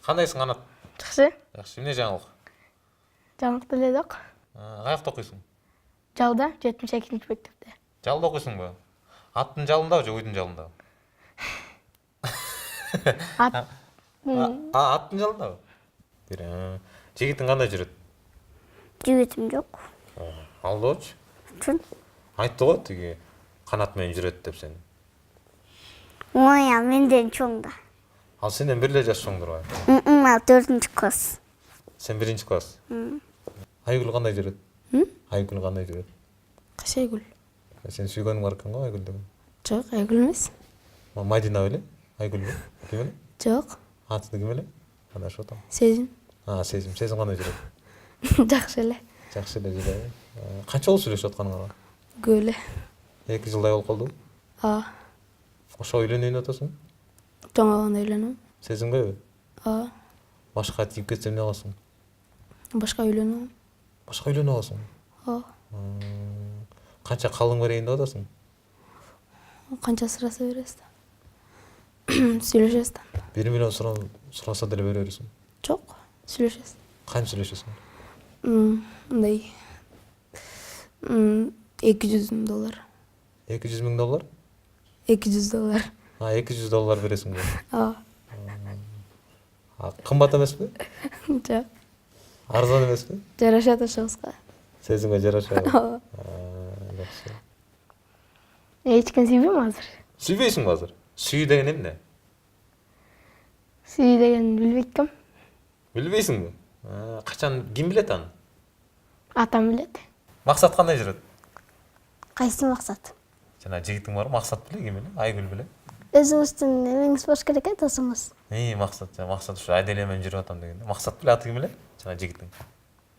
Кандайсың Канат? Жакшы. Жакшы. Эмне жаңылык? Жаңылык деле жок. Каякта окуйсуң? Жалда 72-нчи мектепте. Жалда окуйсуңбу? Аттын жалындабы же уйдун жалындабы? Аттын жалындабы? Жигитиң кандай жүрөт? Жигитим жок. Алдоочу. Чын. Айтты го тиги Канат менен жүрөт деп сени. Ой, менден чоң да. Ал сенден бир эле жаш чоңдур. Ал 4-нчи класс. Сен 1-класс. Айгүл кандай жүрөт? Айгүл кандай жүрөт? Кайсы Айгүл? Сен сүйгөнүң бар экен го Айгүл деген. Жок, Айгүл эмес. Мадина беле? Айгүл бе? Ким эле? Жок. Аты ким эле? Кадашып атам. Сезим. Сезим. Сезим кандай жүрөт? Жакшы эле. Жакшы эле жүрөт. Канча жыл сүйлөшүп атканыңарга? Көп эле. 2 жылдай болуп калдыбы? Ошо үйлөнөйүн атасың? Жаңа гана үйлөнөм. Сезимгеби? Башка тиіп кетсе эмне кыласың? Башка үйлөнөм. Башка үйлөнүп аласың? Канча калың берейин деп атасың? Канча сураса бересиз да. Сүйлөшөбүз да. 1 миллион сураса деле бере бересиң? Жок, сүйлөшөбүз. Кантип сүйлөшөсүң? Мындай 200 000 доллар. 200 000 доллар? 200 доллар. 200 доллар бересиңби? Кымбат эмеспи? Жок. Арзан эмеспи? Жарашат ошобузга. Сезимге жарашат. Жакшы. Эч ким сүйбөйм азыр. Сүйбөйсүңбү азыр? Сүй деген эмне? Сүй деген билбейт ким. Билбейсиңби? Качан ким билет аны? Атам билет. Максат кандай жүрөт? Кайсы максат? Жана жигитиң барбы? Максат беле, ким эле? Айгүл беле? Өзүңүздүн эмеңиз болуш керек э, досуңуз. Максат, Максат ушу Айделе менен жүрүп атам дегенде. Максат беле, аты ким эле? Жана жигитиң.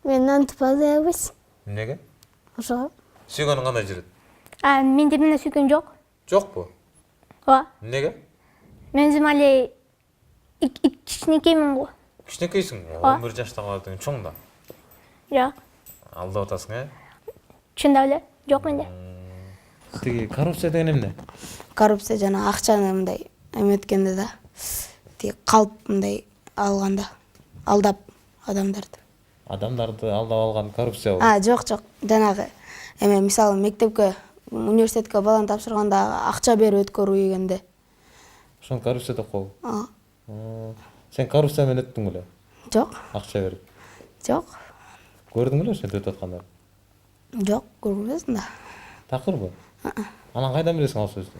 Мен антип албайбыз. Эмнеге? Ошо. Сүйгөнүң кандай жүрөт? Менде менен сүйгөн жок. Жокпу? Ооба. Эмнеге? Мен өзүм эле кичинекеймин го. Кичинекейсиң? 11 жашта калат деген чоң да. Жок. Алдап атасың, Чындап эле жок менде. Тиги коррупция деген эмне? Коррупция жана акчаны мындай эметкенде да. Тиги калп мындай алганда, алдап адамдарды. Адамдарды алдап алган коррупциябы? Жок. Жанагы эме мисалы мектепке, университетке баланы тапшырганда акча берип өткөрүү дегенде. Ошону коррупция деп коебу? Сен коррупция менен өттүң беле? Жок. Акча берип. Жок. Көрдүң беле ошентип өтүп аткандарды? Жок, көрбөсүң да. Такырбы? Анан кайдан билесиң ал сөздү?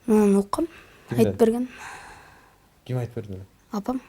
Мен уккам. Айтып берген. Ким айтып берди? Апам.